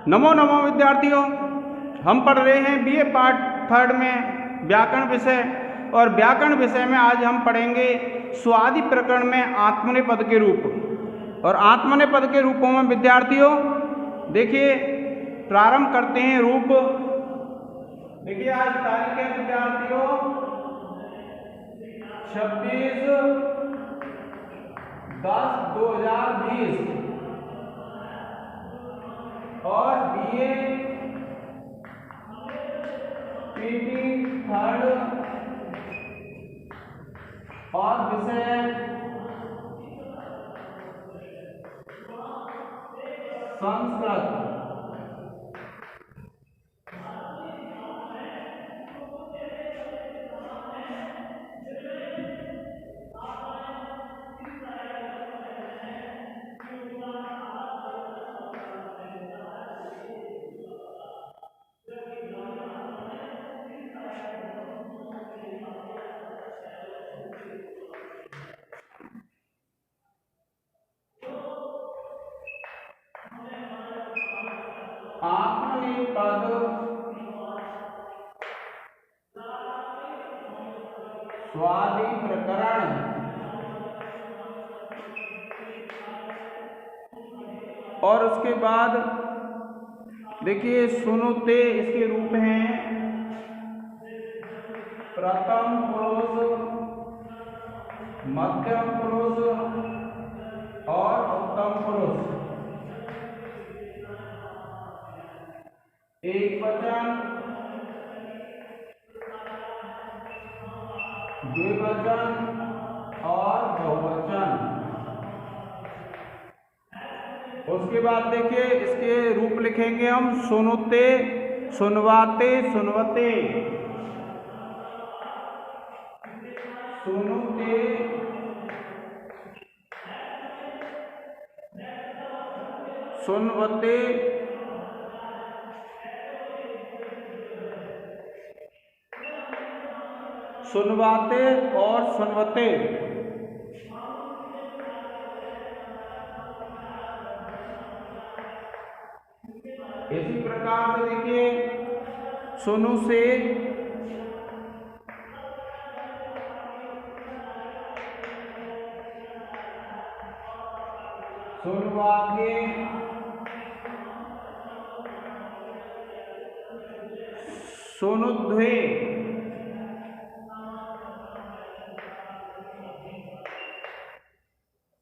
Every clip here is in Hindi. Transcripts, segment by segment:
नमो नमो विद्यार्थियों, हम पढ़ रहे हैं बीए पार्ट थर्ड में व्याकरण विषय। और व्याकरण विषय में आज हम पढ़ेंगे स्वादि प्रकरण में आत्मनेपद के रूप। और आत्मनेपद के रूपों में विद्यार्थियों देखिए, प्रारंभ करते हैं रूप। देखिए आज तारीख है विद्यार्थियों 26/10/2020 और बीए पीटी थर्ड और विषय संस्कृत। आत्मनेपद स्वादि प्रकरण। और उसके बाद देखिए सुनुते, इसके रूप हैं प्रथम पुरुष, मध्यम पुरुष और उत्तम पुरुष। एकवचन, द्विवचन और बहुवचन। उसके बाद देखिए इसके रूप लिखेंगे हम सुनुते, सुनवाते, सुनवते। सुनुते, सुनवते, सुनवाते और सुनवते। इसी प्रकार से देखिए सुनु से, सुनवा के, सुनुध्वे।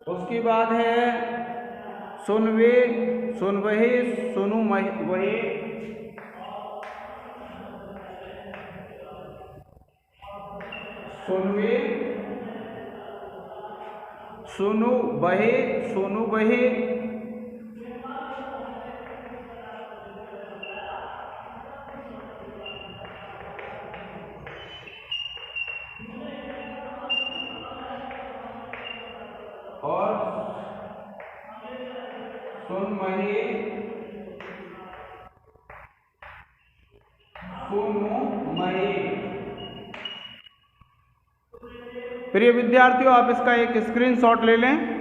उसके बाद है सुनवे, सुनवहे, सुनुवहे। सुनवे, सुनुवहे, सुनुवहे। और सुनमहे, सुनुमहे। प्रिय विद्यार्थियों, आप इसका एक स्क्रीनशॉट ले लें।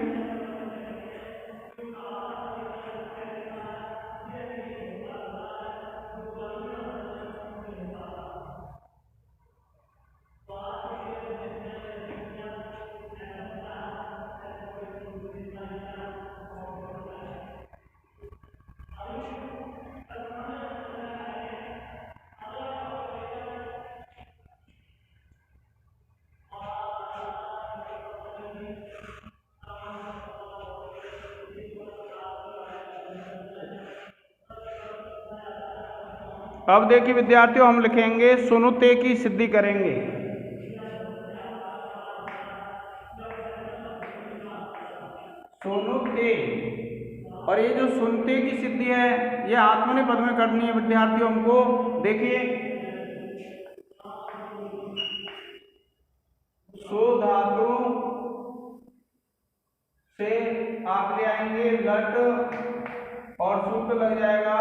अब देखिए विद्यार्थियों, हम लिखेंगे सुनुते की सिद्धि करेंगे। सुनुते, और ये जो सुनते की सिद्धि है ये आत्मनेपद में करनी है विद्यार्थियों हमको। देखिए सो धातु से आप ले आएंगे लट और सूत्र लग जाएगा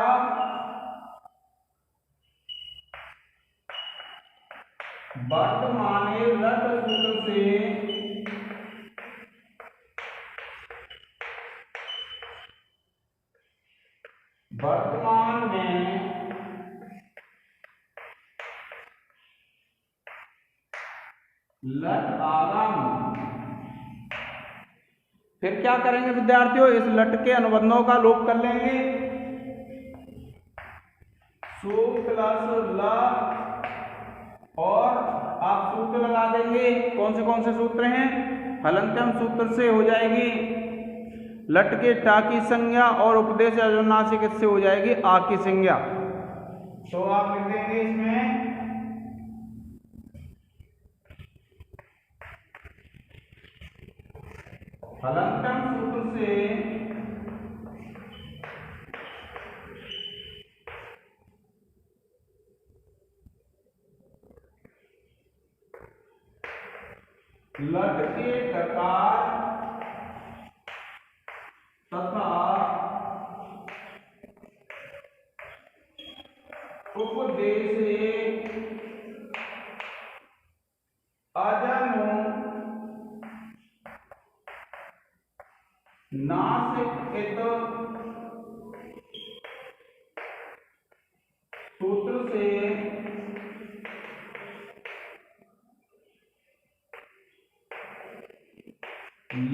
वर्तमाने लट सूत्र से वर्तमान लट आगम। फिर क्या करेंगे विद्यार्थियों, इस लट के अनुबंधों का लोप कर लेंगे। सु प्लस ल और आप सूत्र लगा देंगे। कौन से सूत्र हैं? हलंत्यम सूत्र से हो जाएगी लट के टा की संज्ञा और उपदेश अनुनासिक इससे हो जाएगी आ की संज्ञा। तो आप लिख देंगे इसमें हलंत्यम सूत्र से लट के टकार तथा उपदेश अजनु नासिक इत सूत्र से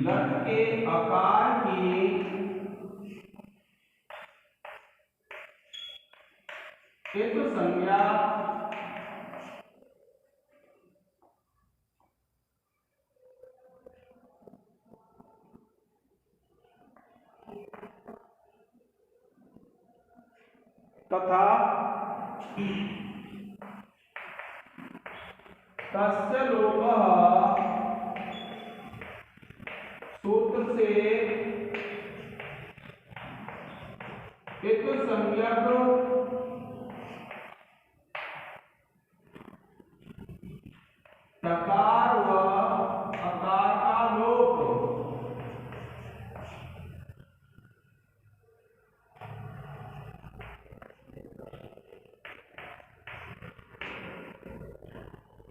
लट के आकार की इस संज्ञा तथा तस्य लोपः सूत्र से एक संज्ञक टकार व अकार का लोप।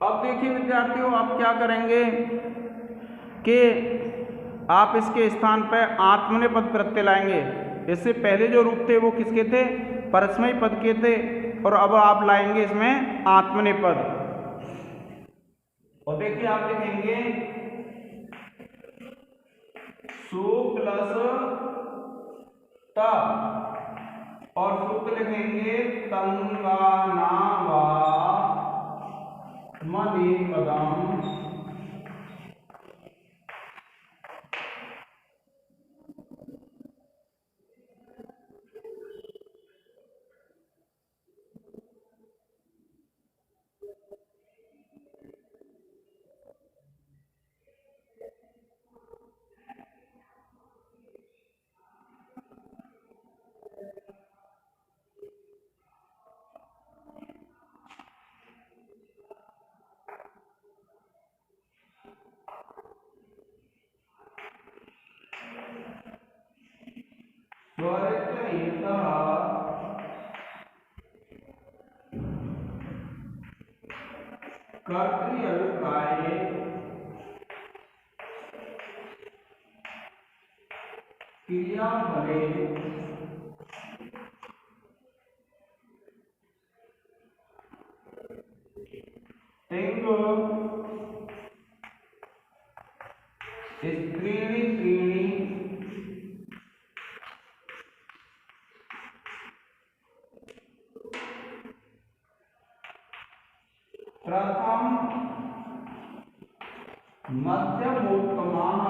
अब देखिए विद्यार्थियों, आप क्या करेंगे कि आप इसके स्थान पर आत्मनेपद प्रत्यय लाएंगे। इससे पहले जो रूप थे वो किसके थे? परस्मैपद पद के थे, और अब आप लाएंगे इसमें आत्मनेपद। और देखिए आप लिखेंगे सु प्लस त और सूत्र लिखेंगे तंगाना वा मणिपदम। कर्तृअभिप्राय क्रियाफले तिंग स्त्रीणि त्रीणि प्रथम मध्यमोत्तमाः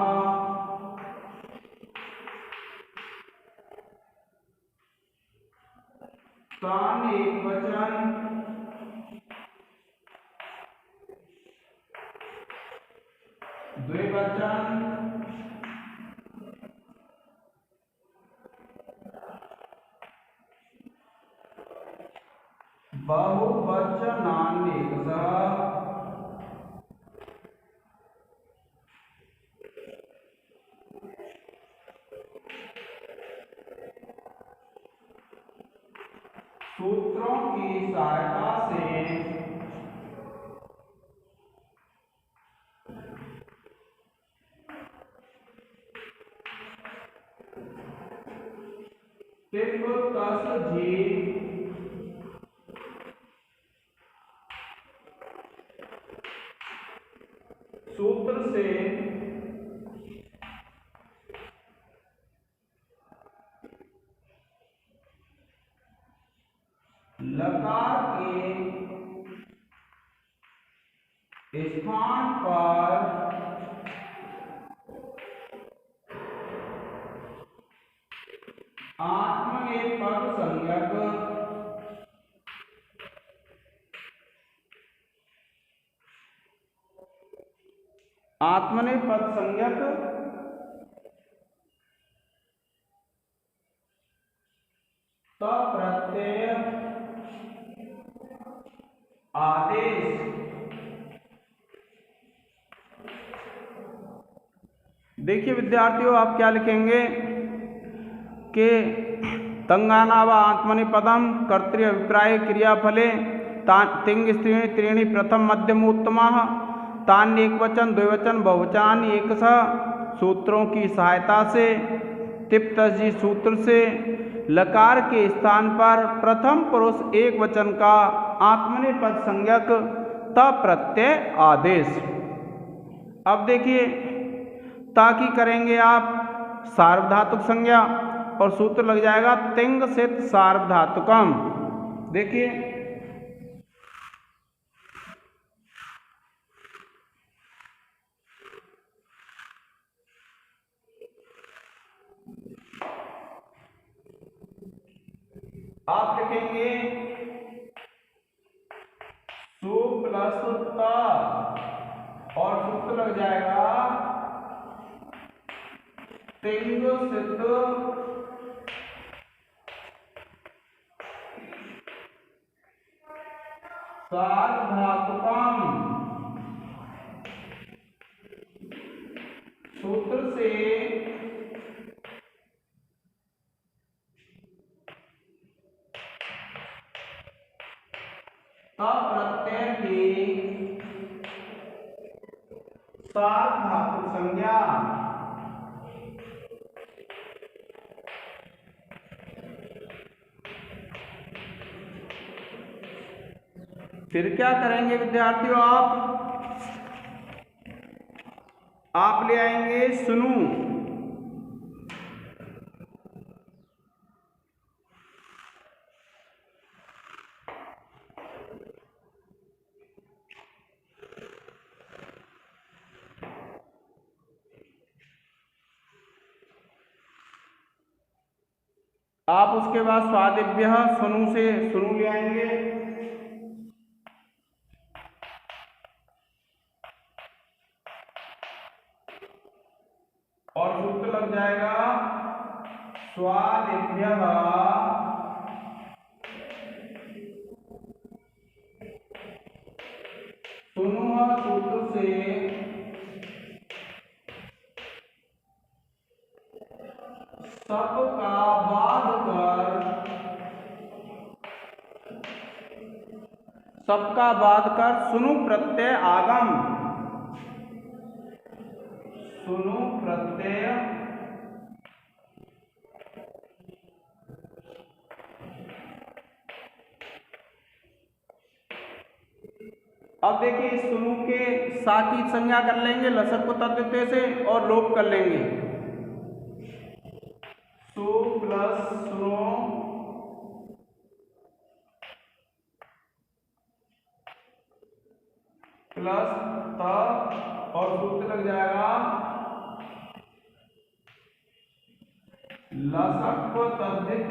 तान एकवचन द्विवचन बहुवचनान्येकशः सूत्रों की सहायता से तिप तस जी से लकार के स्थान पर आत्मनेपद संज्ञक तप्रत्यय आदेश देखिए विद्यार्थियों, आप क्या लिखेंगे कि तंगाना व आत्मनेपदम कर्तृ अभिप्राय क्रियाफले तिंग स्त्रीणि त्रीणि प्रथम मध्यम उत्तमः तान्य एकवचन द्विवचन बहुवचन एकशः सूत्रों की सहायता से तिप्तजी सूत्र से लकार के स्थान पर प्रथम पुरुष एक वचन का आत्मनेपद संज्ञक तप्रत्यय आदेश। अब देखिए, ताकि करेंगे आप सार्वधातुक संज्ञा और सूत्र लग जाएगा तिंग सित सार्वधातुकम। देखिए आप लिखेंगे सु प्लस त और सूत्र लग जाएगा तिंग सित सार्वधातुकम। सूत्र से तप्रत्यय की सार्वधातुक संज्ञा। फिर क्या करेंगे विद्यार्थियों, आप ले आएंगे सुनु। आप उसके बाद स्वादिभ्य सुनु से सुनु ले आएंगे और सूत्र लग जाएगा स्वादिभ्य सुनु। सूत्र से सबका बाध कर सुनु प्रत्यय आगम। सुनु प्रत्यय अब देखिए, इस सुनु के सा की संज्ञा कर लेंगे लसक को तद्धित से और लोप कर लेंगे। सु प्लस सुनो प्लस त और सूत्र लग जाएगा लसक को तद्धित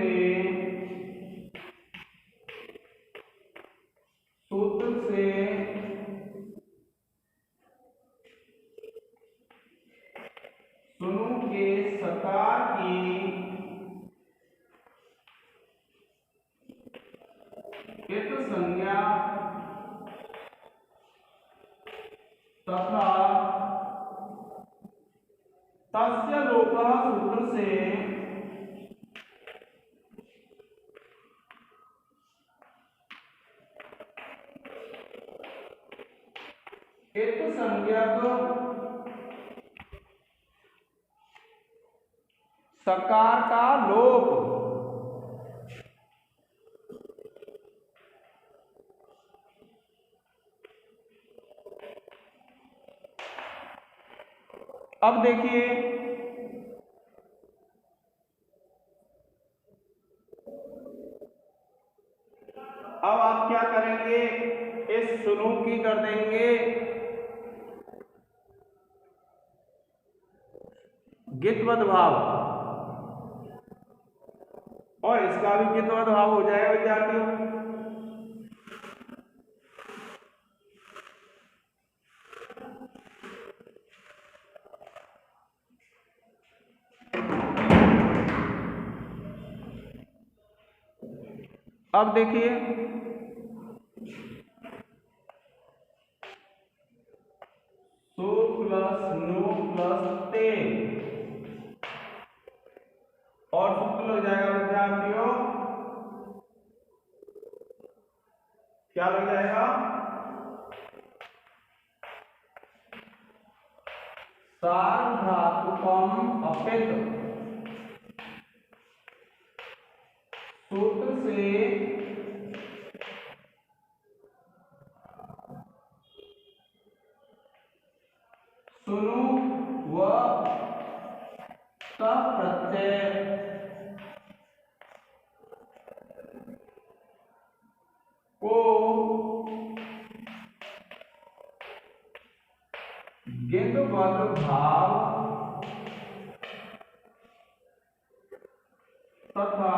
सूत्र से सुनु के सकार की इत संज्ञा तथा तस्य लोपः सूत्र से इत संज्ञक सकार का लोप। अब देखिए अब आप क्या करेंगे, इस सुनु की कर देंगे गित्वद भाव और इसका भी गित्वद भाव हो जाएगा विद्यार्थियों। अब देखिए सु प्लस नु प्लस ते और सूत्र लग जाएगा विद्यार्थियों, क्या लग जाएगा, सार्वधातुकम अपित सूत्र से सुनु व स प्रत्यय को गित्वद भाव तथा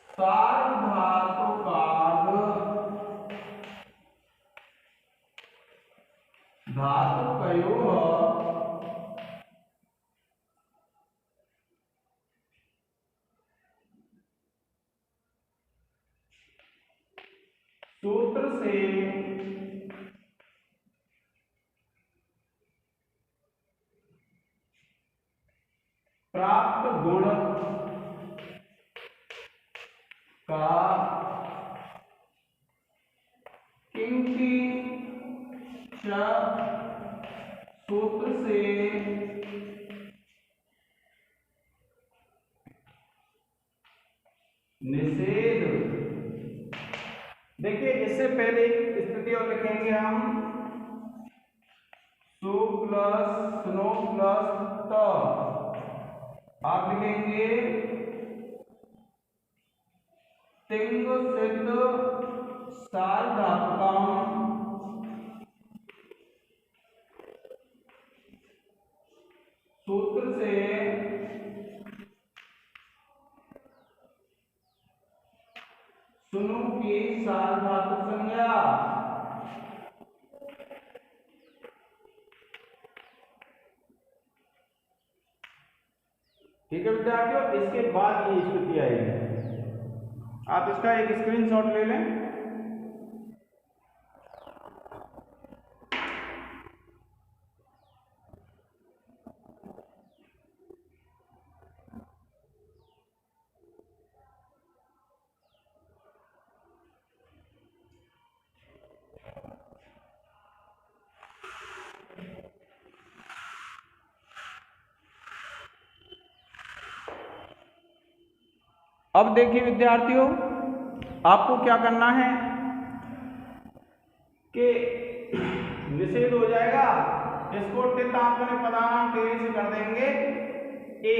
सार्वधातुकार्ध धातुकयोः सूत्र से प्राप्त गुण का किंकी च सूत्र से निषेध। देखिए इससे पहले एक स्थिति और लिखेंगे हम, सु प्लस स्नो प्लस त, आप लिखेंगे तिंग सिद्ध सार्वधातुकम सूत्र से सुनु की सार्वधातुक संज्ञा। ठीक है विद्यार्थियों, इसके बाद ये स्थिति आएगी, आप इसका एक स्क्रीनशॉट ले लें। अब देखिए विद्यार्थियों, आपको क्या करना है कि निषेध हो जाएगा, इसको टित आपने पदानाम तेरे से कर देंगे ए,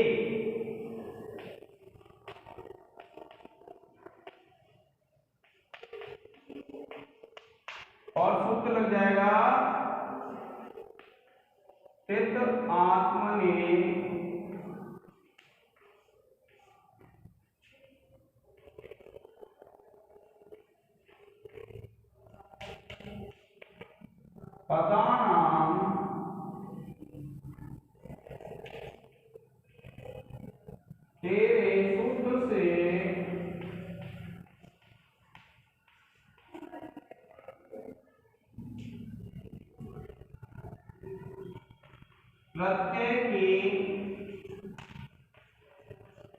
और सूत्र लग जाएगा टित आत्मने पदानाम तेरे सूत्र से प्रत्यय की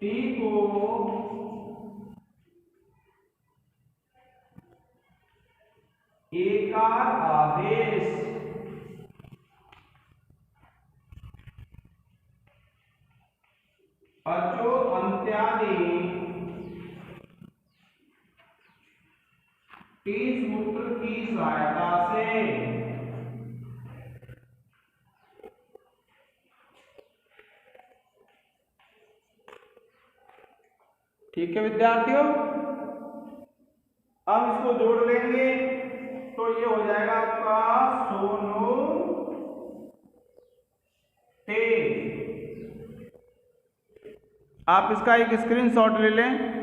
टी को एकार आदेश अचो अंत्यादि टी सूत्र की सहायता से ठीक है विद्यार्थियों, अब इसको जोड़ लेंगे तो ये हो जाएगा आपका सोनू तेज। आप इसका एक स्क्रीनशॉट ले लें।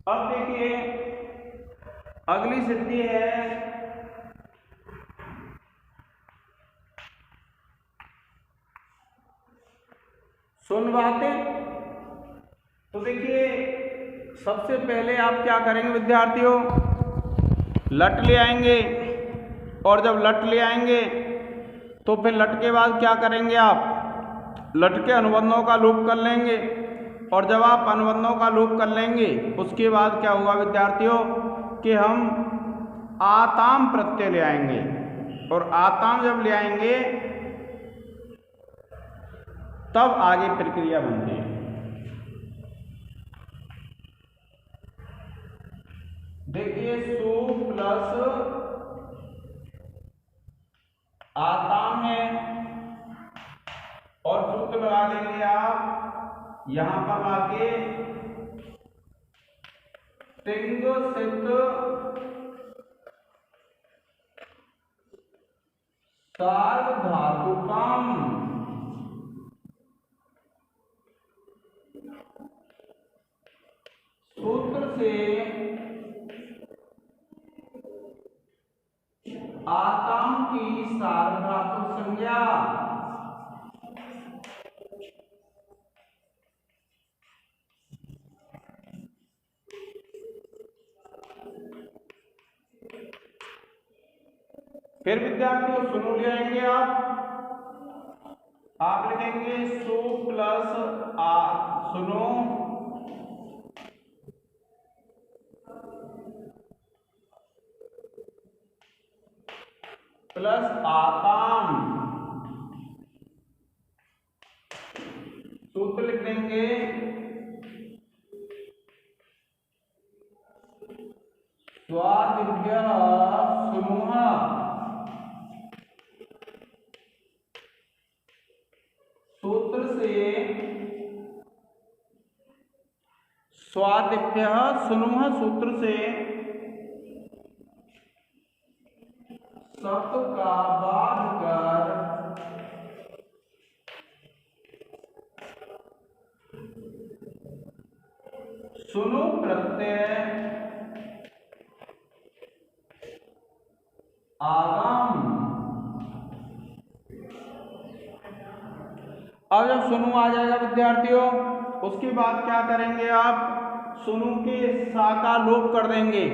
अब देखिए अगली सिद्धि है सुन बातें। तो देखिए सबसे पहले आप क्या करेंगे विद्यार्थियों, लट ले आएंगे, और जब लट ले आएंगे तो फिर लट के बाद क्या करेंगे, आप लट के अनुबंधों का लोप कर लेंगे, और जब आप अनुबंधों का लोप कर लेंगे उसके बाद क्या होगा विद्यार्थियों कि हम आताम प्रत्यय ले आएंगे, और आताम जब ले आएंगे तब आगे प्रक्रिया बनती है। देखिए सु प्लस आताम है, और सूत्र लगा लेंगे आप यहां पर आके तिंग सिद्ध सार्वधातुकम। सूत्र से आताम की सार्वधातुक संज्ञा फिर विद्यार्थियों सुनो ले आएंगे, आप लिखेंगे सु प्लस आ सुनो प्लस आताम, सूत्र लिख देंगे स्वादिभ्यः सुनुः। सूत्र से स्वादिभ्यः सुनुः सूत्र से शब्द का बाध कर सुनु प्रत्यय आगम। अब जब सुनु आ जाएगा विद्यार्थियों उसके बाद क्या करेंगे, आप सुनु के सा का लोप कर देंगे,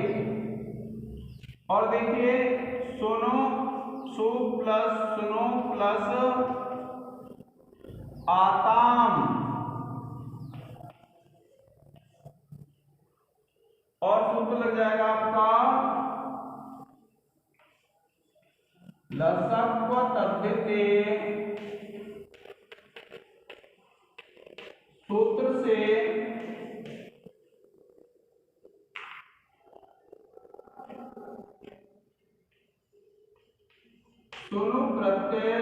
और देखिए सुनो सु प्लस सुनो प्लस आताम, और सूत्र लग जाएगा आपका लसक्व तद्धिते। सूत्र से सुनु प्रत्यय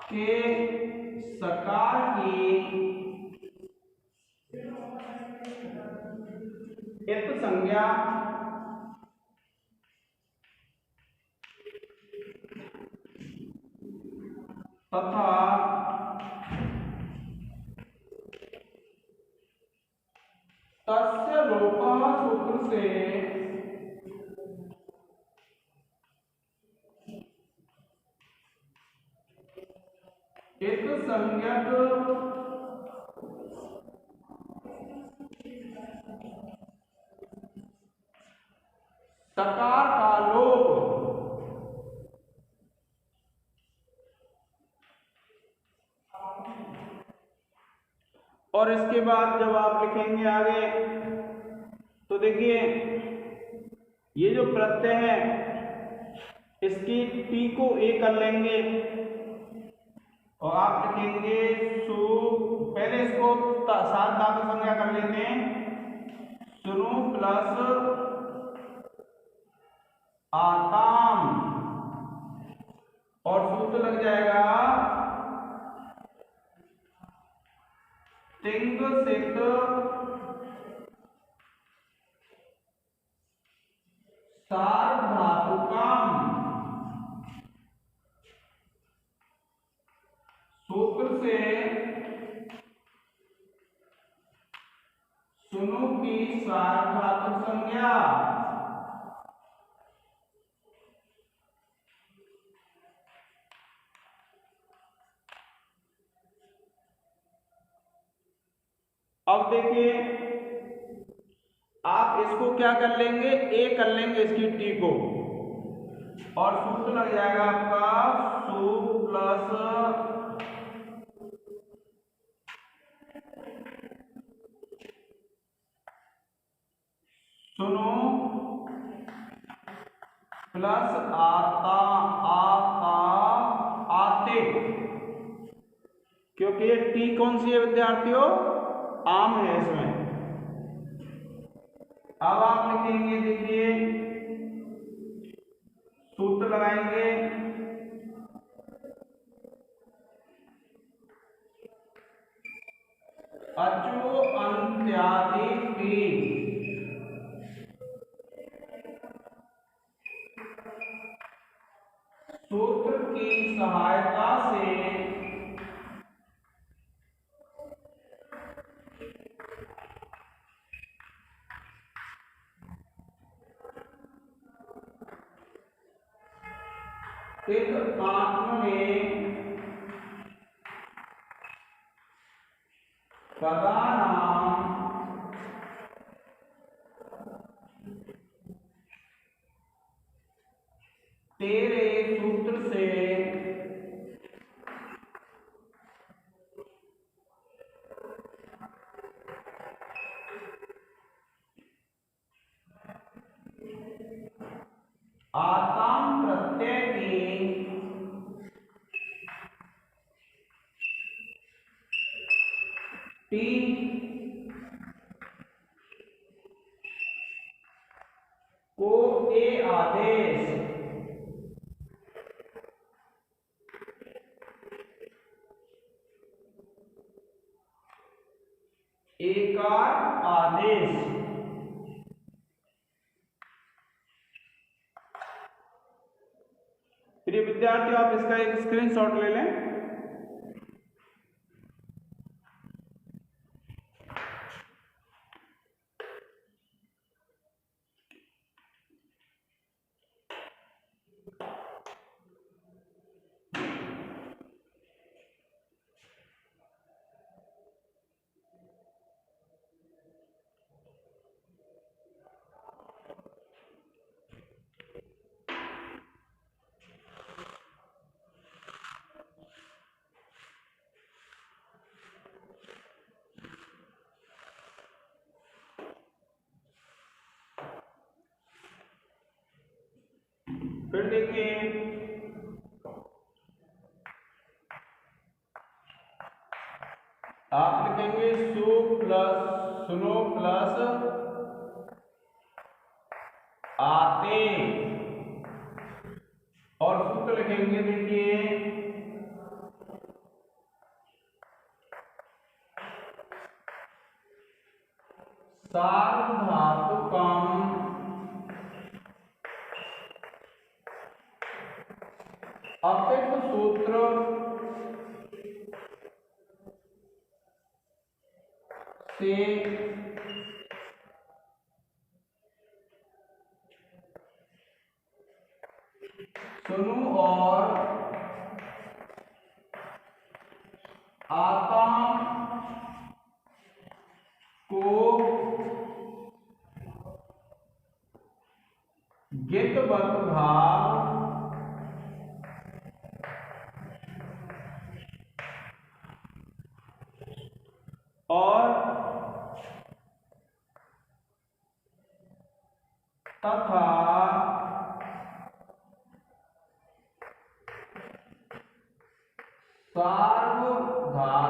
के सकार की इत संज्ञा तथा तस्य लोपः सूत्र से एक संज्ञक और इसके बाद जब आप लिखेंगे आगे तो देखिए ये जो प्रत्यय है इसकी टी को ए कर लेंगे और आप लिखेंगे पहले इसको सात धातु संज्ञा कर लेते हैं। सुनु प्लस आताम और सूत्र लग जाएगा तिंग सित सार्वधातुकम। सूत्र से सुनु की सार्वधातुक संज्ञा अब देखिए आप इसको क्या कर लेंगे ए कर लेंगे इसकी टी को और सूत्र लग जाएगा आपका सु प्लस सुनो प्लस आता आता आते, क्योंकि ये टी कौन सी है विद्यार्थियों, आम है इसमें। अब आप लिखेंगे देखिए सूत्र लगाएंगे अचो अंत्यादि पी। सूत्र की सहायता से एक आत्म में पदानाम तेरे सूत्र से आताम प्रत्यय की टी को ए आदेश एकार आदेश प्रिय विद्यार्थियों आप इसका एक स्क्रीनशॉट ले लें। फिर देखिए आप लिखेंगे सु प्लस सुनो प्लस आते और सूत्र लिखेंगे देखिए सार्वधातुकम अपित सूत्र से सुनु और आता को गितवत भाव और तथा सार्वधातुक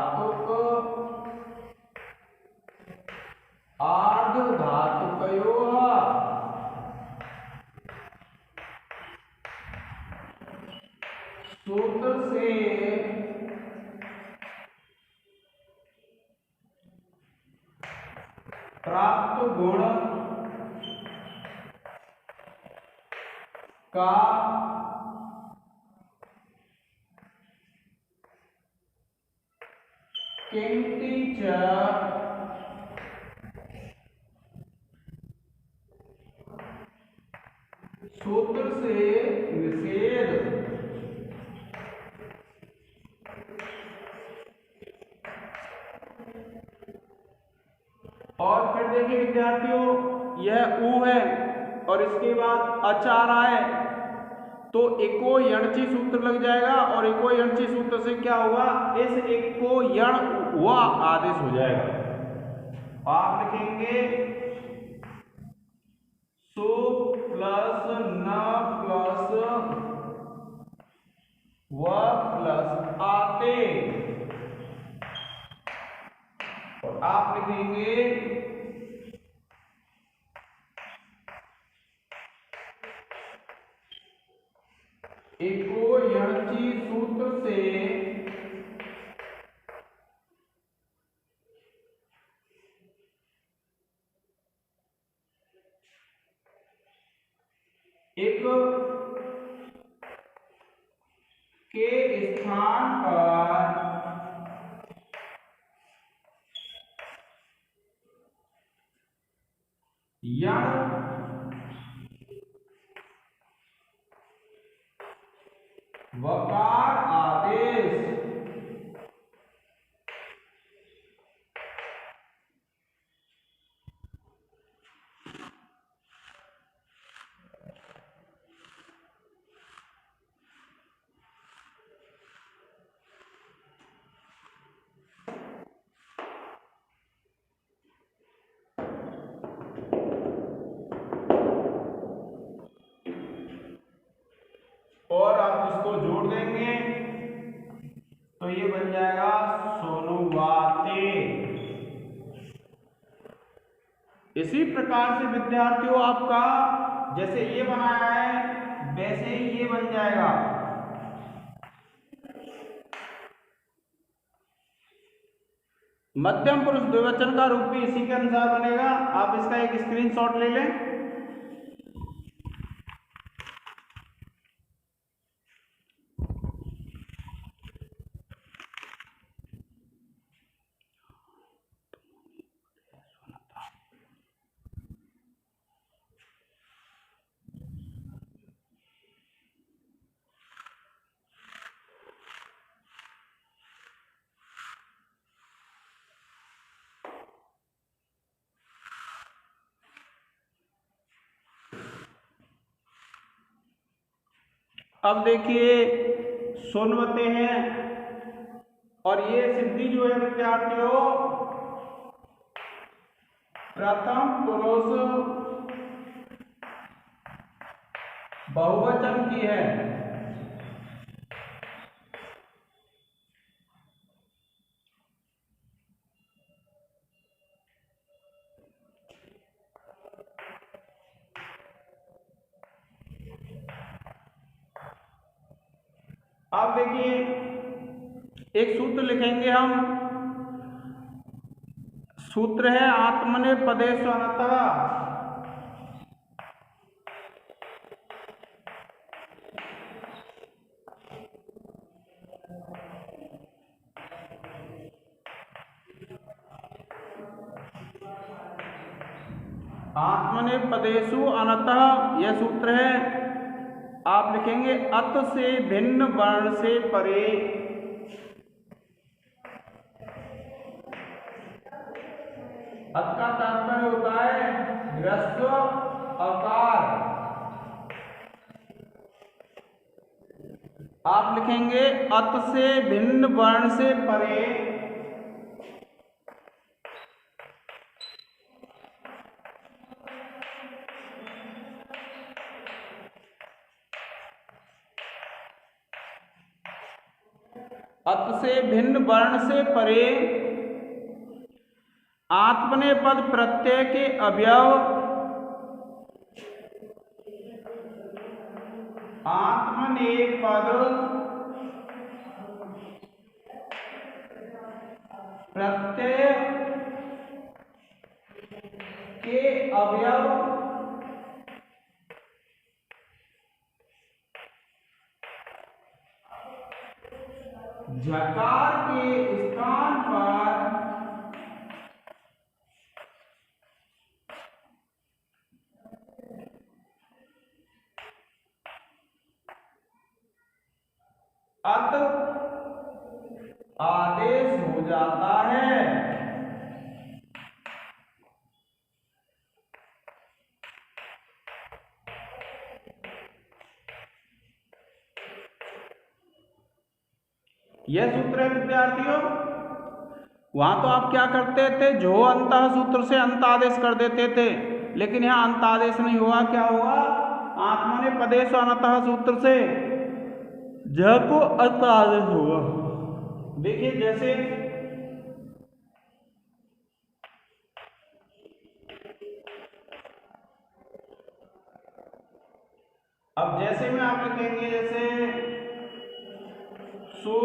आर्धधातुकयोः सूत्र से प्राप्त गुण का किंति च सूत्र से निषेध। और फिर देखिए विद्यार्थियों, यह ऊ है और इसके बाद अच आ रहा है, तो एको यणची सूत्र लग जाएगा और एको यणची सूत्र से क्या होगा, इस एको यण व आदेश हो जाएगा। आप लिखेंगे सु प्लस न प्लस व प्लस आते, और आप लिखेंगे एको यणची सूत्र से एक के स्थान पर यण वकार आदेश और आप इसको जोड़ देंगे तो ये बन जाएगा सोनुवाते। इसी प्रकार से विद्यार्थियों आपका जैसे ये बनाया है वैसे ही ये बन जाएगा। मध्यम पुरुष द्विवचन का रूप भी इसी के अनुसार बनेगा। आप इसका एक स्क्रीनशॉट ले लें। अब देखिए सोनवते हैं और ये सिद्धि जो है विद्यार्थियों प्रथम पुरुष बहुवचन की है। अब देखिए एक सूत्र लिखेंगे हम, सूत्र है आत्मनेपदे स्वनतः। आत्मनेपदेषु अनतः यह सूत्र है। आप लिखेंगे अत से भिन्न वर्ण से परे। अत का तात्पर्य होता है ह्रस्व आकार। आप लिखेंगे अत से भिन्न वर्ण से परे अत से भिन्न वर्ण से परे आत्मनेपद प्रत्यय के अवयव आत्मनेपद प्रत्यय के अवयव झकार के स्थान पर अत आदेश हो जाता है। यह सूत्र है विद्यार्थियों। वहां तो आप क्या करते थे, जो अंतः सूत्र से अंत आदेश कर देते थे, लेकिन यहां अंत आदेश नहीं होगा। क्या होगा, आत्मनेपदेश अनतः सूत्र से ज को अंत आदेश होगा। देखिए जैसे अब जैसे में आप लिखेंगे, जैसे सो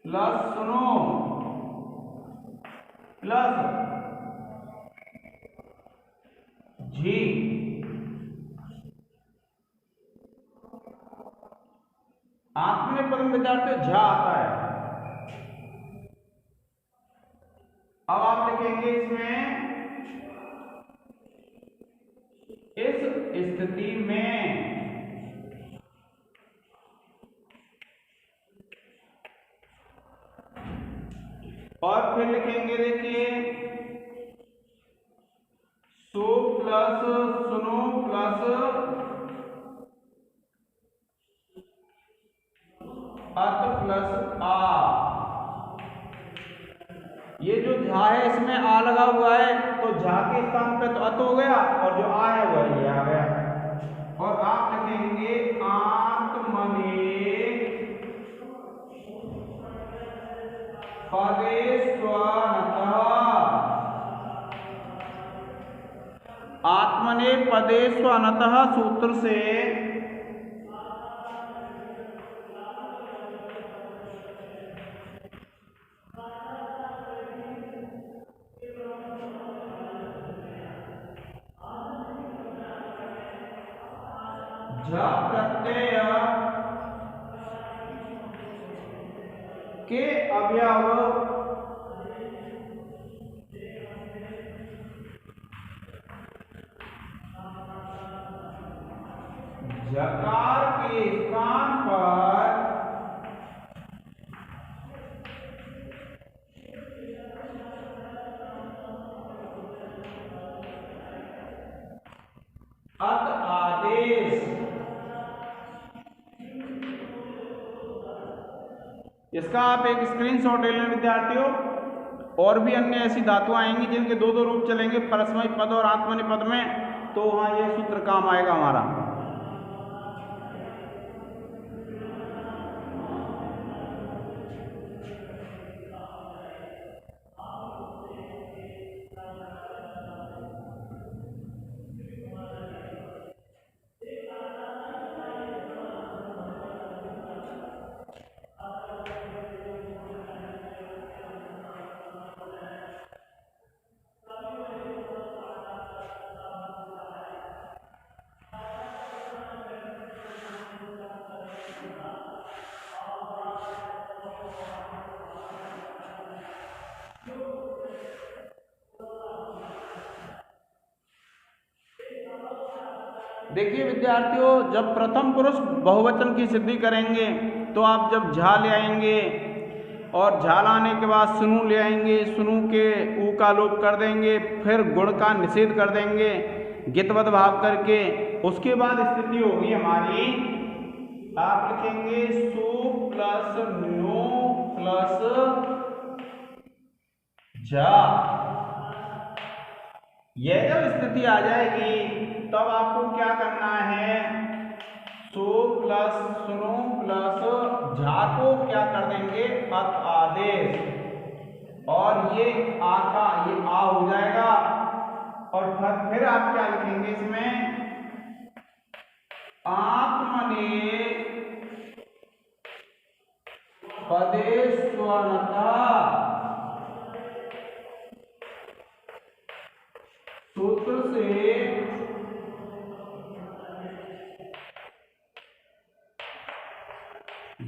प्लस सुनो प्लस जी, आत्मनेपद में विद्यार्थी झा आता है। अब आप लिखेंगे इसमें, इस स्थिति में और फिर लिखेंगे, देखिए सो प्लस सुनो प्लस अत प्लस आ। ये जो झा है इसमें आ लगा हुआ है, तो झा के स्थान पे तो अत हो गया, और जो आ है वह ये आ गया। और आप लिखेंगे आत्मने पदेष्वनतः, आत्मनेपदेष्वनतः सूत्र से झ प्रत्यय के अवयव झकार के स्थान पर अत आदेश। इसका आप एक स्क्रीनशॉट ले लें विद्यार्थियों। और भी अन्य ऐसी धातुएं आएंगी जिनके दो दो रूप चलेंगे, परस्मैपद पद और आत्मनेपद में, तो वहां यह सूत्र काम आएगा हमारा। देखिए विद्यार्थियों, जब प्रथम पुरुष बहुवचन की सिद्धि करेंगे तो आप जब झा ले आएंगे और झा लाने के बाद सुनु ले आएंगे, सुनु के ऊ का लोप कर देंगे, फिर गुण का निषेध कर देंगे गितवत भाव करके। उसके बाद स्थिति होगी हमारी, आप लिखेंगे सु प्लस न्यू प्लस झा। यह जब स्थिति आ जाएगी तब आपको क्या करना है, सो प्लस सुनो प्लस झा को क्या कर देंगे अत आदेश, और ये आ का ये आ हो जाएगा, और फिर आप क्या लिखेंगे इसमें आत्मने पदे स्वनता सूत्र से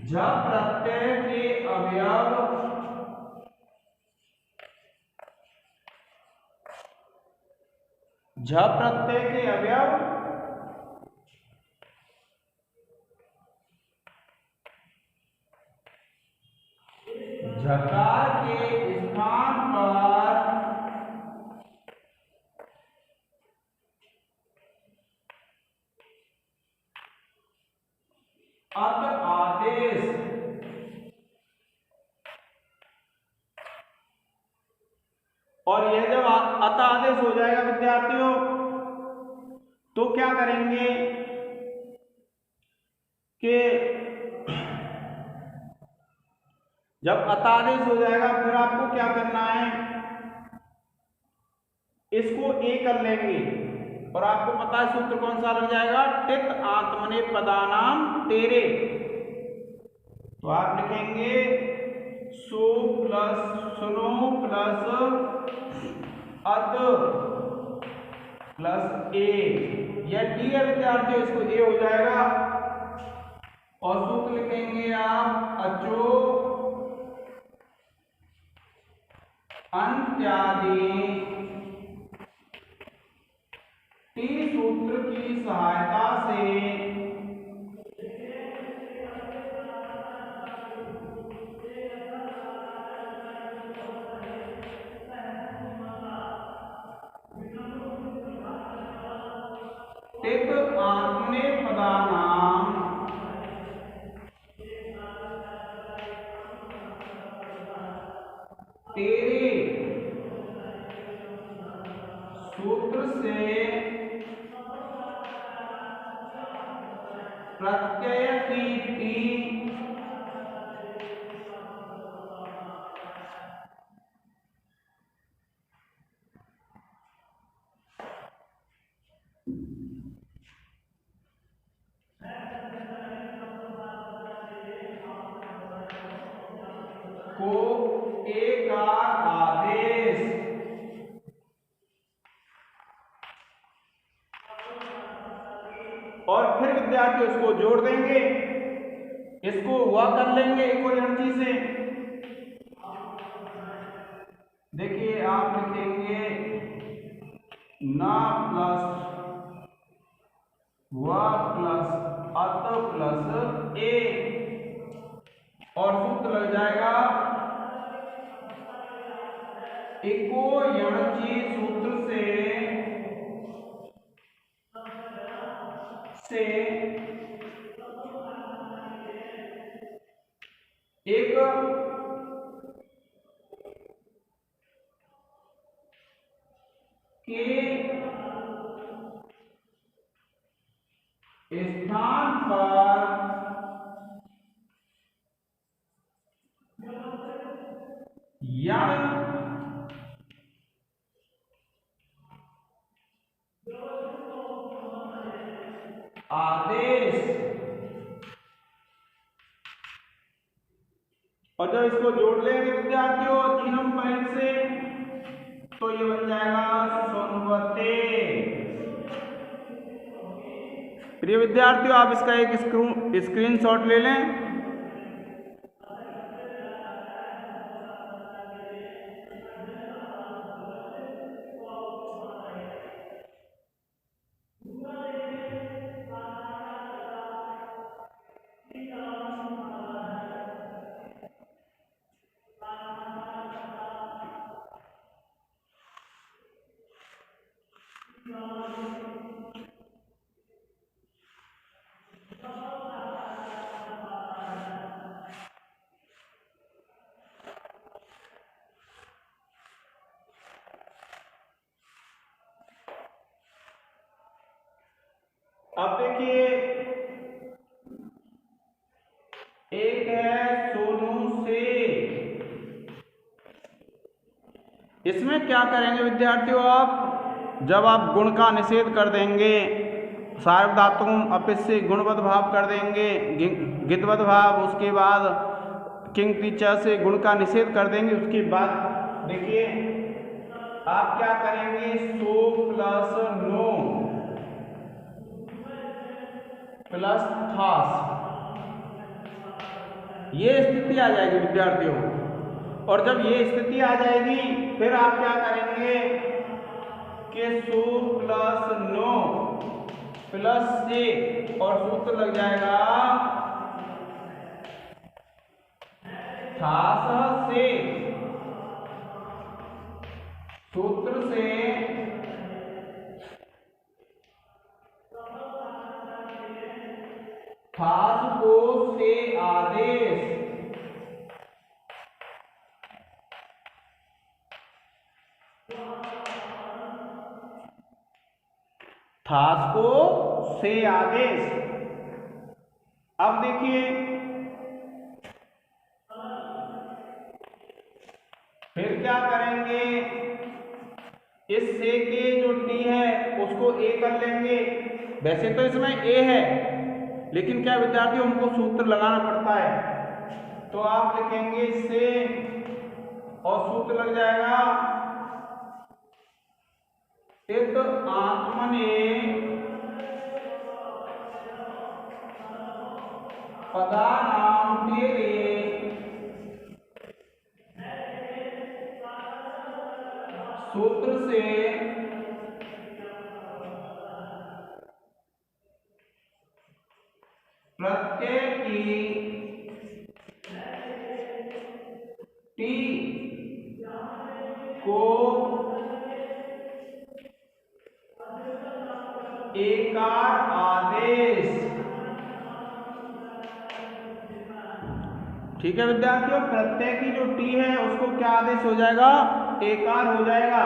झ प्रत्यय के अवयव झ प्रत्यय के अवयव झकार के स्थान पर अत आदेश, और यह जब अत आदेश हो जाएगा विद्यार्थियों तो क्या करेंगे कि जब अत आदेश हो जाएगा फिर आपको क्या करना है, इसको ए कर लेंगे, और आपको पता है सूत्र कौन सा लग जाएगा टित आत्मने पदानाम तेरे, तो आप लिखेंगे सो प्लस सुनो प्लस अत प्लस ए, यह टी है विद्यार्थियों, इसको ए हो जाएगा, और सूत्र लिखेंगे आप अचो अंत्यादि टी सूत्र की सहायता से टित आत्मने पदानाम तेरे सूत्र से प्रत्यय की टी को ए का आदेश, और फिर विद्यार्थी उसको जोड़ देंगे, इसको हुआ कर लेंगे एक और एनर्जी से, देखिए आप लिखेंगे ना प्लस हुआ प्लस अत प्लस ए, और सूत्र लग जाएगा इको एनर्जी सूत्र से एक के स्थान पर यण आदेश, और जब इसको जोड़ लेंगे विद्यार्थियों 3 नंबर पॉइंट से तो ये बन जाएगा सुनवते। प्रिय विद्यार्थियों आप इसका एक स्क्रीनशॉट ले लें। अब देखिए इसमें क्या करेंगे विद्यार्थियों, आप जब आप गुण का निषेध कर देंगे, सार्वधातुक अपिस से गुणवत भाव कर देंगे, गितवत भाव, उसके बाद किंग टीचर से गुण का निषेध कर देंगे, उसके बाद देखिए आप क्या करेंगे, सो प्लस नो प्लस थास, ये स्थिति आ जाएगी विद्यार्थियों। और जब ये स्थिति आ जाएगी फिर आप क्या करेंगे कि सो प्लस नो प्लस से, और सूत्र लग जाएगा थास से, सूत्र से थास को से आदेश, थास को से आदेश। अब देखिए फिर क्या करेंगे, इस से के जो टी है उसको ए कर लेंगे। वैसे तो इसमें ए है, लेकिन क्या विद्यार्थियों हमको सूत्र लगाना पड़ता है, तो आप लिखेंगे से और सूत्र लग जाएगा इत आत्मने पदानाम तेरे सूत्र से प्रत्यय की टी को एकार आदेश। ठीक है विद्यार्थियों, प्रत्यय की जो टी है उसको क्या आदेश हो जाएगा, एकार हो जाएगा।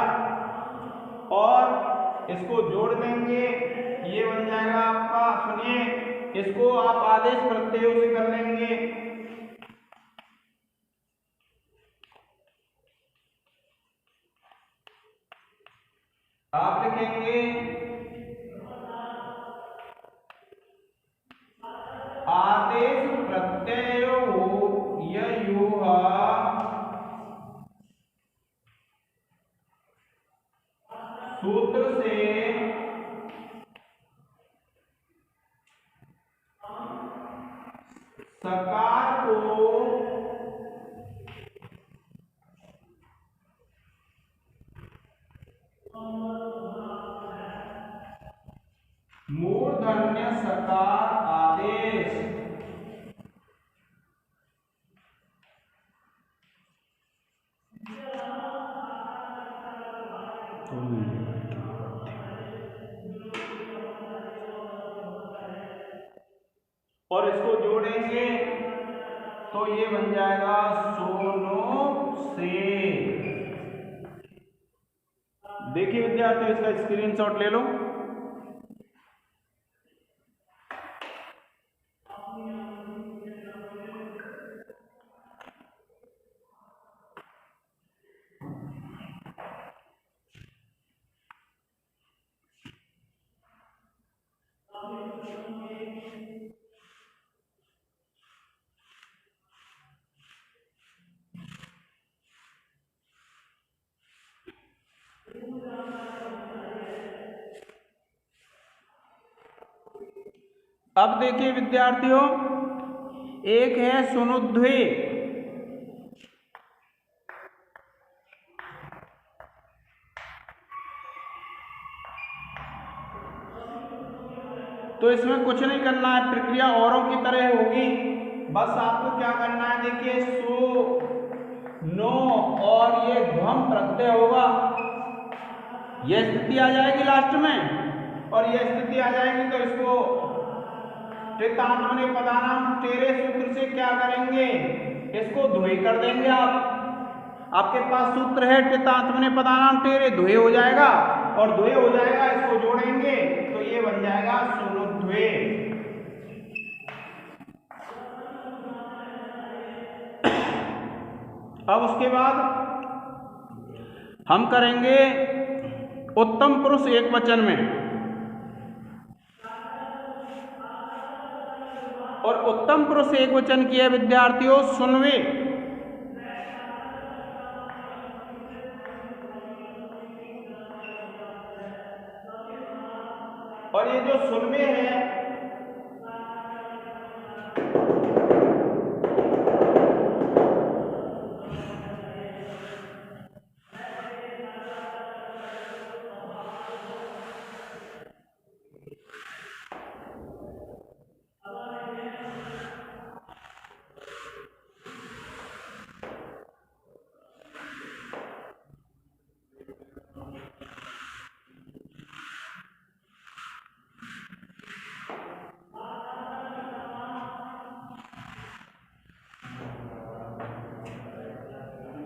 और इसको जोड़ देंगे, ये बन जाएगा आपका, सुनिए, इसको आप आदेश प्रत्ययों से कर लेंगे। आप लिखेंगे आदेश प्रत्ययो ययुः सूत्र से सकार को मूर्धन्य सकार आदेश। और इसको जोड़ेंगे तो ये बन जाएगा सोनो से। देखिए विद्यार्थियों, इसका स्क्रीनशॉट ले लो। अब देखिए विद्यार्थियों, एक है सुनुध्वे, तो इसमें कुछ नहीं करना है, प्रक्रिया औरों की तरह होगी। बस आपको क्या करना है, देखिए सो नो और ये ध्वम प्रत्यय होगा, यह स्थिति आ जाएगी लास्ट में, और यह स्थिति आ जाएगी तो इसको टितात्मने पदानाम तेरे सूत्र से क्या करेंगे, इसको द्वे कर देंगे। आपके पास सूत्र है टितात्मने पदानाम तेरे, द्वे हो जाएगा, और द्वे हो जाएगा इसको जोड़ेंगे तो ये बन जाएगा सुनुध्वे। अब उसके बाद हम करेंगे उत्तम पुरुष एकवचन में, और उत्तम पुरुष एकवचन की है विद्यार्थियों सुनवे। और ये जो सुनवे है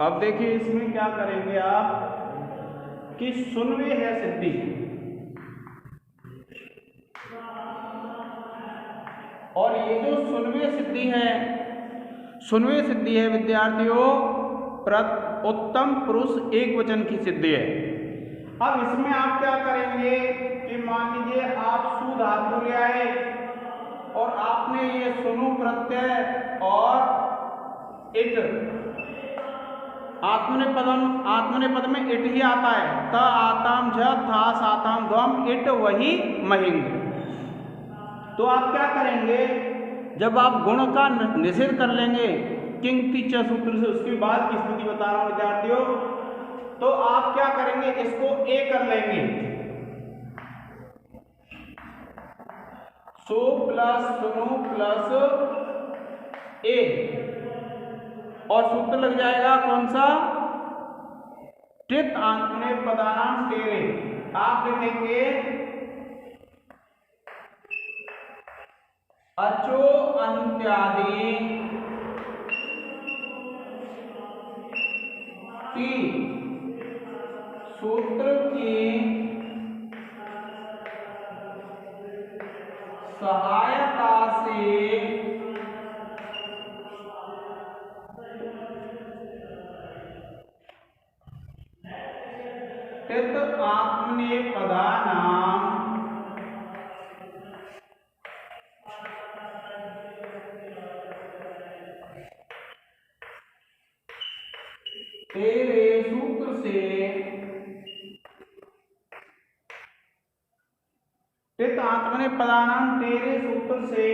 अब देखिए इसमें क्या करेंगे आप कि सुनवे है सिद्धि, और ये जो सुनवे सिद्धि है विद्यार्थियों उत्तम पुरुष एकवचन की सिद्धि है। अब इसमें आप क्या करेंगे कि मान लीजिए आप सु धातु ले आए और आपने ये सुनु प्रत्यय और इट, आत्मनेपद में इट ही आता है, त आताम झ था साताम ध्वम इट वही महिंग। तो आप क्या करेंगे, जब आप गुण का निषेध कर लेंगे किंक्ति च सूत्र से, उसके बाद की स्थिति बता रहा हूं विद्यार्थियों, तो आप क्या करेंगे इसको ए कर लेंगे, सो प्लस सुनु प्लस ए, और सूत्र लग जाएगा कौन सा, टित आत्मने पदानाम तेरे। आप लिखेंगे अचो अंत्यादि की सूत्र की सहायता से टित आत्मनेपदानाम तेरे सूत्र से टित आत्मनेपदानाम तेरे सूत्र से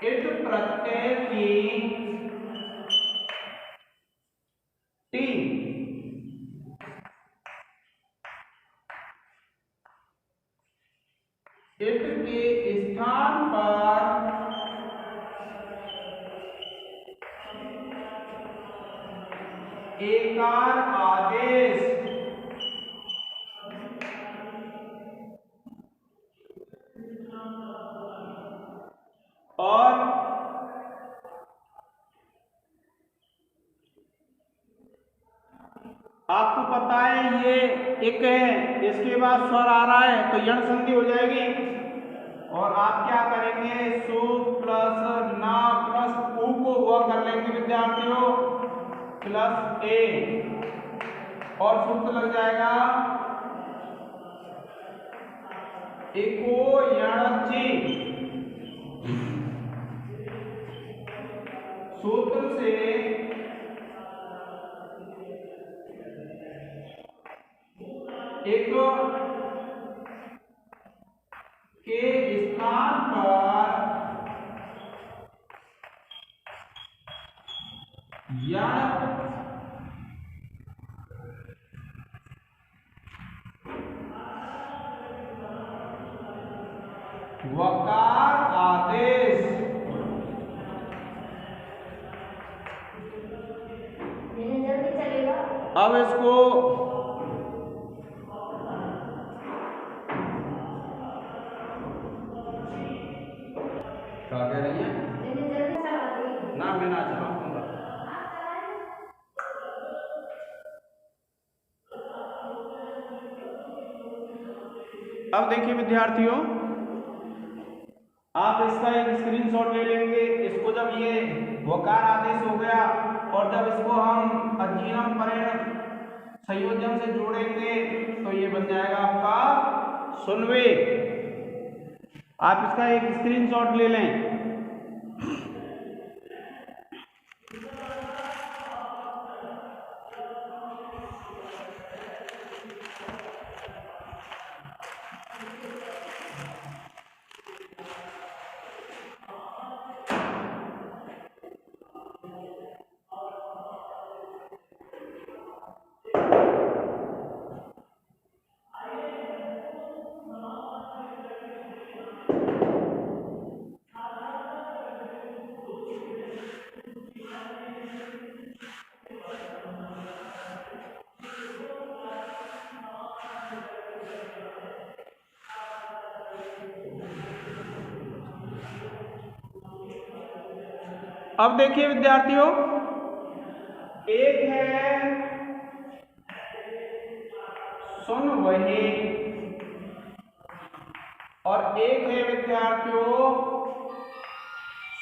इट प्रत्यय की टी इट के स्थान पर एकार आदेश और आपको पता है ये एक है, इसके बाद स्वर आ रहा है तो यण संधि हो जाएगी, और आप क्या करेंगे सु प्लस ना प्लस उ को वह कर लेंगे विद्यार्थियों प्लस ए, और सूत्र लग जाएगा एको यणची, सूत्र से एक के स्थान पर यण वकार आदेश अब इसको क्या कह रही है ना, मैं ना चलाऊंगा। अब देखिए विद्यार्थियों आप इसका एक स्क्रीनशॉट ले लेंगे। इसको जब ये वकार आदेश हो गया और जब इसको हम अजीनम परेण संयोजन से जोड़ेंगे तो ये बन जाएगा आपका सुनवे। आप इसका एक स्क्रीनशॉट ले लें। अब देखिए विद्यार्थियों, एक है सुन वही और एक है विद्यार्थियों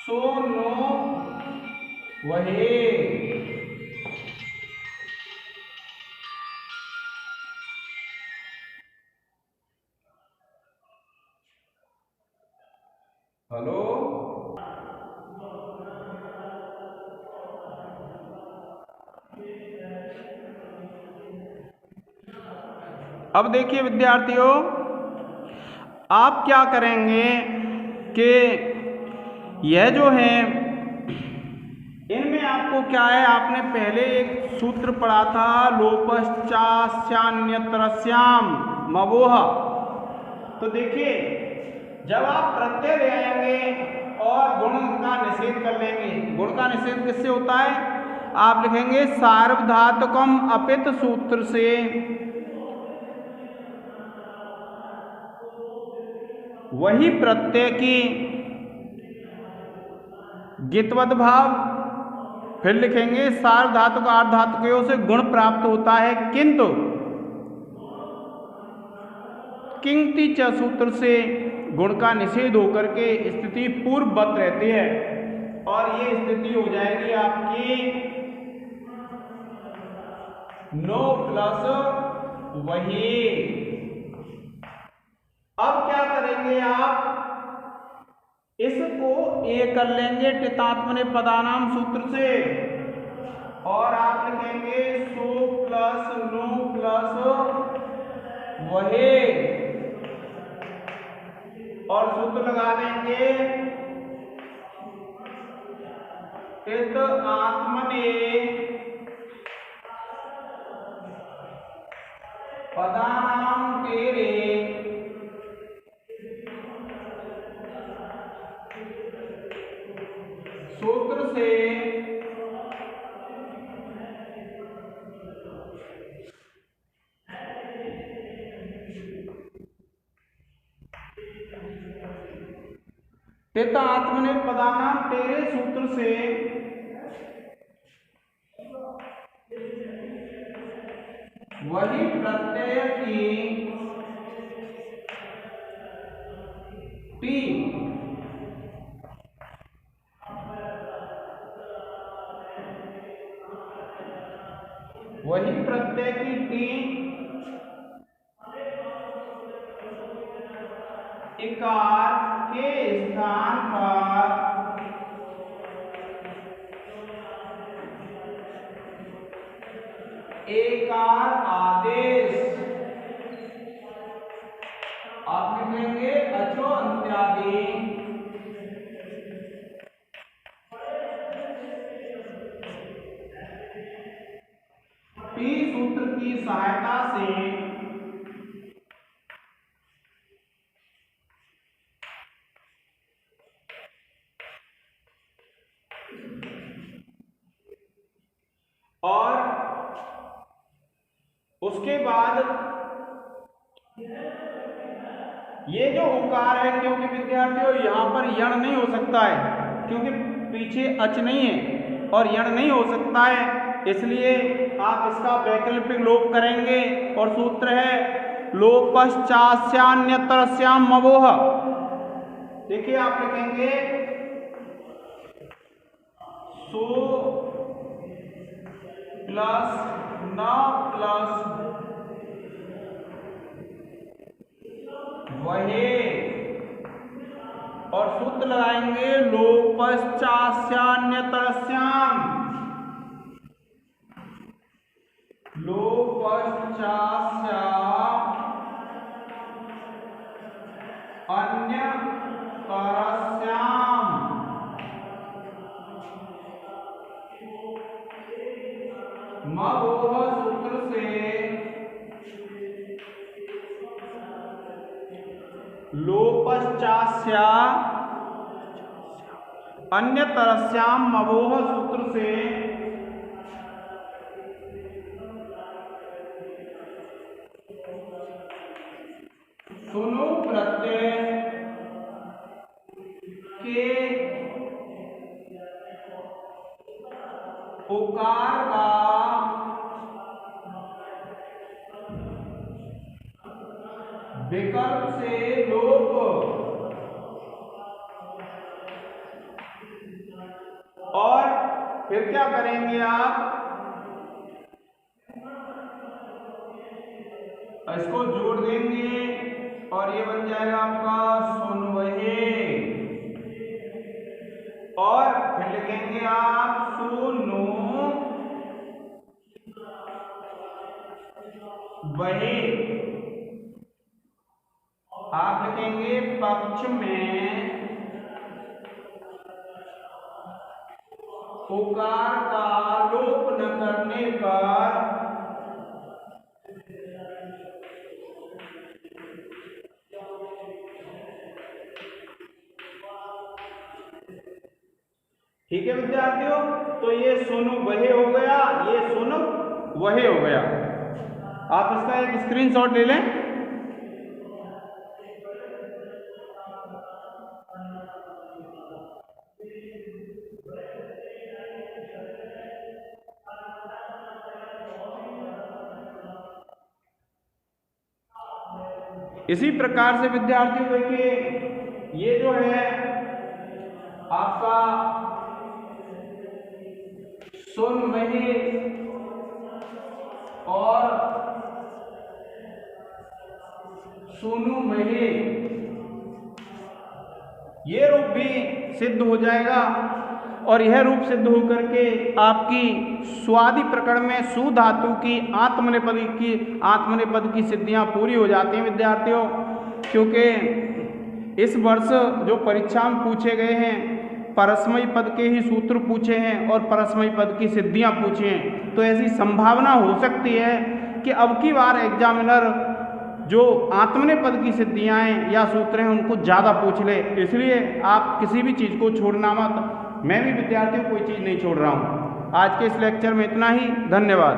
सुनो वही। हेलो, अब देखिए विद्यार्थियों, आप क्या करेंगे कि यह जो है इनमें आपको क्या है, आपने पहले एक सूत्र पढ़ा था लोपश्चास्यान्यत्रस्याम मवोह। तो देखिए, जब आप प्रत्यय ले आएंगे और गुण का निषेध कर लेंगे, गुण का निषेध किससे होता है, आप लिखेंगे सार्वधातुकम अपित सूत्र से वही प्रत्यय की गितवद भाव, फिर लिखेंगे सार्वधातुक आर्धातुकों से गुण प्राप्त होता है, किंतु किंक्ति च सूत्र से गुण का निषेध होकर के स्थिति पूर्ववत रहती है और ये स्थिति हो जाएगी आपकी नो प्लस वही। अब क्या करेंगे, आप इसको ए कर लेंगे टितात्मने पदानाम सूत्र से और आप लिखेंगे सो प्लस नो प्लस वही और सूत्र लगा देंगे टित आत्मने पदानाम तेरे सूत्र से टित आत्मने पदानाम तेरे सूत्र से वही प्रत्यय की टी वही प्रत्यय की टी इकार के स्थान पर एकार आदेश आप लिखेंगे अचो अंत्यादि टी सूत्र की सहायता से और उसके बाद ये जो उकार है, क्योंकि विद्यार्थियों यहां पर यण नहीं हो सकता है क्योंकि पीछे अच नहीं है और यण नहीं हो सकता है, इसलिए आप इसका वैकल्पिक लोप करेंगे और सूत्र है लोपश्चास्यान्यत्रस्याम मवोह। देखिए आप लिखेंगे सो प्लस न प्लस वहे, और सूत्र लगाएंगे लोपश्चास्यान्यतरस्याम, लोपश्चास्या अन्यतरस्याम, मवोह सूत्र से लोपश्चास्या अन्यतरस्याम मवोह सूत्र से सुनु प्रत्यय के उकार का विकल्प से लोप, और फिर क्या करेंगे आप, इसको जोड़ देंगे और ये बन जाएगा आपका सुनवहे, और फिर लिखेंगे आप सुनु वहे, आप लिखेंगे पक्ष में उकार का लोप न करने पर ठीक है विद्यार्थियों। तो ये सुनु वहे हो गया, ये सुनु वहे हो गया। आप इसका एक स्क्रीनशॉट ले लें। इसी प्रकार से विद्यार्थियों देखिए, ये जो है आपका सुनवहे और सुनुवहे, ये रूप भी सिद्ध हो जाएगा, और यह रूप सिद्ध होकर के आपकी स्वादि प्रकरण में सु धातु की आत्मनेपद की सिद्धियां पूरी हो जाती हैं विद्यार्थियों। क्योंकि इस वर्ष जो परीक्षा में पूछे गए हैं परस्मयी पद के ही सूत्र पूछे हैं और परस्मयी पद की सिद्धियां पूछी हैं, तो ऐसी संभावना हो सकती है कि अब की बार एग्जामिनर जो आत्मनेपद की सिद्धियां हैं या सूत्र हैं उनको ज़्यादा पूछ ले। इसलिए आप किसी भी चीज़ को छोड़ना मत। मैं भी विद्यार्थियों कोई चीज़ नहीं छोड़ रहा हूँ। आज के इस लेक्चर में इतना ही। धन्यवाद।